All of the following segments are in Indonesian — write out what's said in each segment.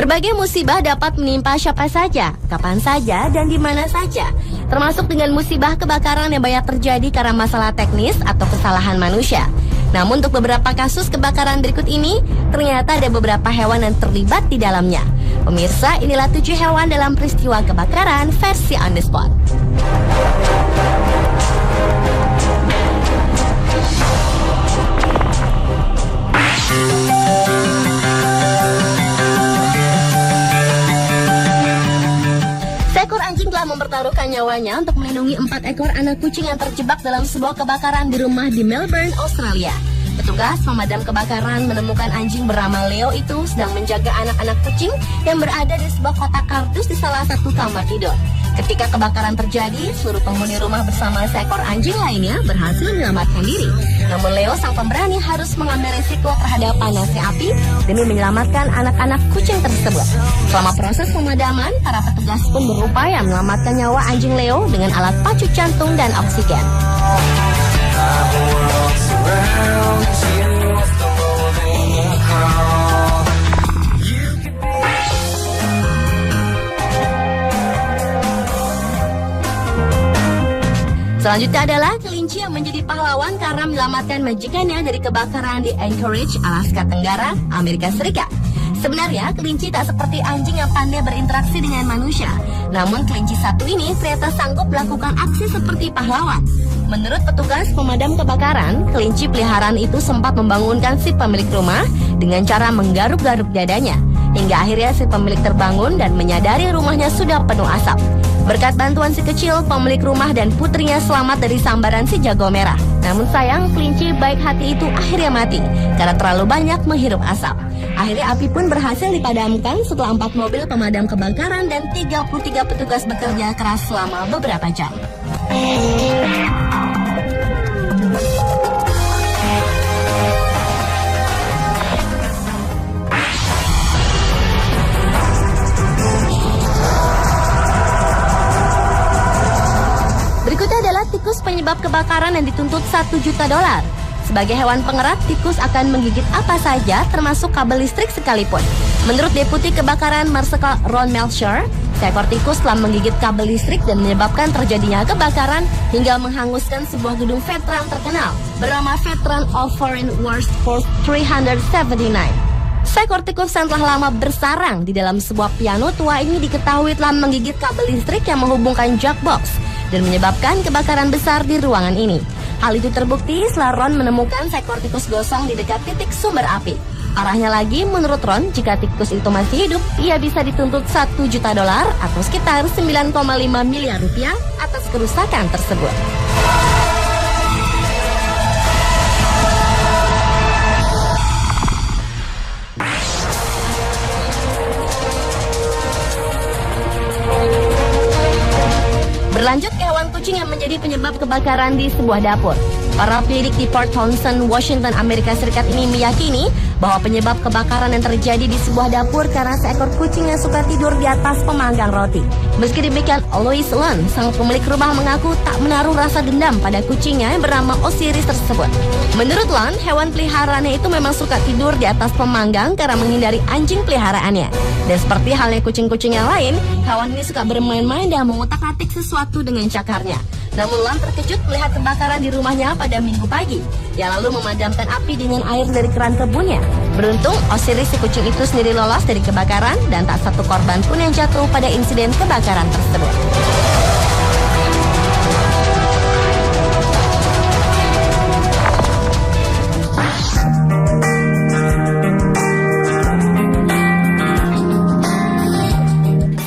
Berbagai musibah dapat menimpa siapa saja, kapan saja, dan di mana saja. Termasuk dengan musibah kebakaran yang banyak terjadi karena masalah teknis atau kesalahan manusia. Namun untuk beberapa kasus kebakaran berikut ini, ternyata ada beberapa hewan yang terlibat di dalamnya. Pemirsa, inilah 7 hewan dalam peristiwa kebakaran versi On The Spot. Seekor anjing telah mempertaruhkan nyawanya untuk melindungi 4 ekor anak kucing yang terjebak dalam sebuah kebakaran di rumah di Melbourne, Australia. Petugas pemadam kebakaran menemukan anjing bernama Leo itu sedang menjaga anak-anak kucing yang berada di sebuah kotak kardus di salah satu kamar tidur. Ketika kebakaran terjadi, seluruh penghuni rumah bersama seekor anjing lainnya berhasil menyelamatkan diri. Namun Leo, sang pemberani, harus mengambil risiko terhadap panasnya api demi menyelamatkan anak-anak kucing tersebut. Selama proses pemadaman, para petugas pun berupaya menyelamatkan nyawa anjing Leo dengan alat pacu jantung dan oksigen. Selanjutnya adalah kelinci yang menjadi pahlawan karena menyelamatkan majikannya dari kebakaran di Anchorage, Alaska Tenggara, Amerika Serikat. Sebenarnya kelinci tak seperti anjing yang pandai berinteraksi dengan manusia. Namun kelinci satu ini ternyata sanggup melakukan aksi seperti pahlawan. Menurut petugas pemadam kebakaran, kelinci peliharaan itu sempat membangunkan si pemilik rumah dengan cara menggaruk-garuk dadanya. Hingga akhirnya si pemilik terbangun dan menyadari rumahnya sudah penuh asap. Berkat bantuan si kecil, pemilik rumah dan putrinya selamat dari sambaran si jago merah. Namun sayang, kelinci baik hati itu akhirnya mati karena terlalu banyak menghirup asap. Akhirnya api pun berhasil dipadamkan setelah 4 mobil pemadam kebakaran dan 33 petugas bekerja keras selama beberapa jam. Berikutnya adalah tikus penyebab kebakaran yang dituntut $1 juta. Sebagai hewan pengerat, tikus akan menggigit apa saja termasuk kabel listrik sekalipun. Menurut Deputi Kebakaran Marshal Ron Melcher, seekor tikus telah menggigit kabel listrik dan menyebabkan terjadinya kebakaran hingga menghanguskan sebuah gedung veteran terkenal bernama Veteran of Foreign Wars Force 379. Seekor tikus yang telah lama bersarang di dalam sebuah piano tua ini diketahui telah menggigit kabel listrik yang menghubungkan jackbox dan menyebabkan kebakaran besar di ruangan ini. Hal itu terbukti setelah Ron menemukan seekor tikus gosong di dekat titik sumber api. Parahnya lagi, menurut Ron, jika tikus itu masih hidup, ia bisa dituntut $1 juta atau sekitar 9,5 miliar rupiah atas kerusakan tersebut. Berlanjut ke hewan kucing yang menjadi penyebab kebakaran di sebuah dapur. Para penyidik di Port Townsend, Washington, Amerika Serikat ini meyakini bahwa penyebab kebakaran yang terjadi di sebuah dapur karena seekor kucing yang suka tidur di atas pemanggang roti. Meski demikian, Lois Lund, sang pemilik rumah, mengaku tak menaruh rasa dendam pada kucingnya yang bernama Osiris tersebut. Menurut Lund, hewan peliharaannya itu memang suka tidur di atas pemanggang karena menghindari anjing peliharaannya. Dan seperti halnya kucing-kucing yang lain, hewan ini suka bermain-main dan mengutak-atik sesuatu dengan cakarnya. Namun Lund terkejut melihat kebakaran di rumahnya pada Minggu pagi. Ia lalu memadamkan api dengan air dari keran kebunnya. Beruntung, Osiris si kucing itu sendiri lolos dari kebakaran dan tak satu korban pun yang jatuh pada insiden kebakaran tersebut.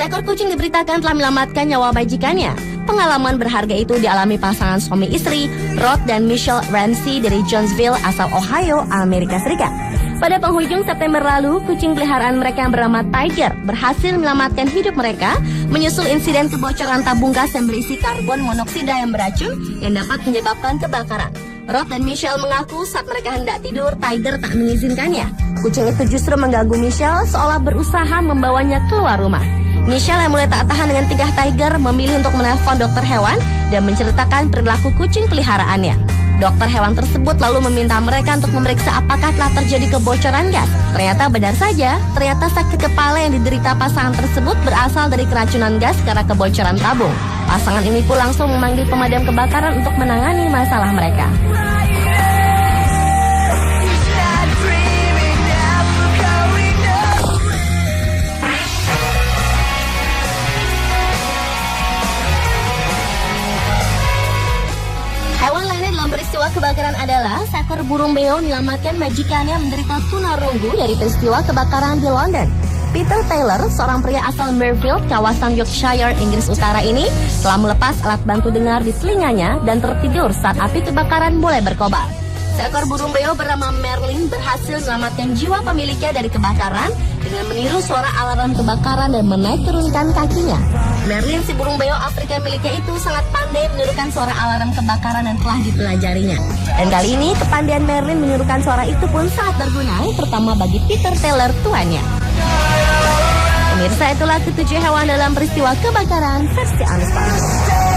Seekor kucing diberitakan telah menyelamatkan nyawa majikannya. Pengalaman berharga itu dialami pasangan suami istri Rod dan Michelle Ramsey dari Jonesville, asal Ohio, Amerika Serikat. Pada penghujung September lalu, kucing peliharaan mereka yang bernama Tiger berhasil menyelamatkan hidup mereka menyusul insiden kebocoran tabung gas yang berisi karbon monoksida yang beracun yang dapat menyebabkan kebakaran. Rod dan Michelle mengaku saat mereka hendak tidur, Tiger tak mengizinkannya. Kucing itu justru mengganggu Michelle seolah berusaha membawanya keluar rumah. Michelle yang mulai tak tahan dengan tingkah Tiger memilih untuk menelpon dokter hewan dan menceritakan perilaku kucing peliharaannya. Dokter hewan tersebut lalu meminta mereka untuk memeriksa apakah telah terjadi kebocoran gas. Ternyata benar saja, ternyata sakit kepala yang diderita pasangan tersebut berasal dari keracunan gas karena kebocoran tabung. Pasangan ini pun langsung memanggil pemadam kebakaran untuk menangani masalah mereka. Peristiwa kebakaran adalah seekor burung beo menyelamatkan majikannya menderita tunarunggu dari peristiwa kebakaran di London. Peter Taylor, seorang pria asal Mirfield, kawasan Yorkshire, Inggris Utara ini telah melepas alat bantu dengar di telinganya dan tertidur saat api kebakaran mulai berkobar. Seekor burung beo bernama Merlin berhasil menyelamatkan jiwa pemiliknya dari kebakaran dengan meniru suara alarm kebakaran dan menaik turunkan kakinya. Merlin, si burung beo Afrika miliknya itu sangat pandai menirukan suara alarm kebakaran dan telah dipelajarinya. Dan kali ini kepandaian Merlin menirukan suara itu pun sangat berguna, terutama bagi Peter Taylor tuannya. Pemirsa, itulah ketujuh hewan dalam peristiwa kebakaran versi Unspotted.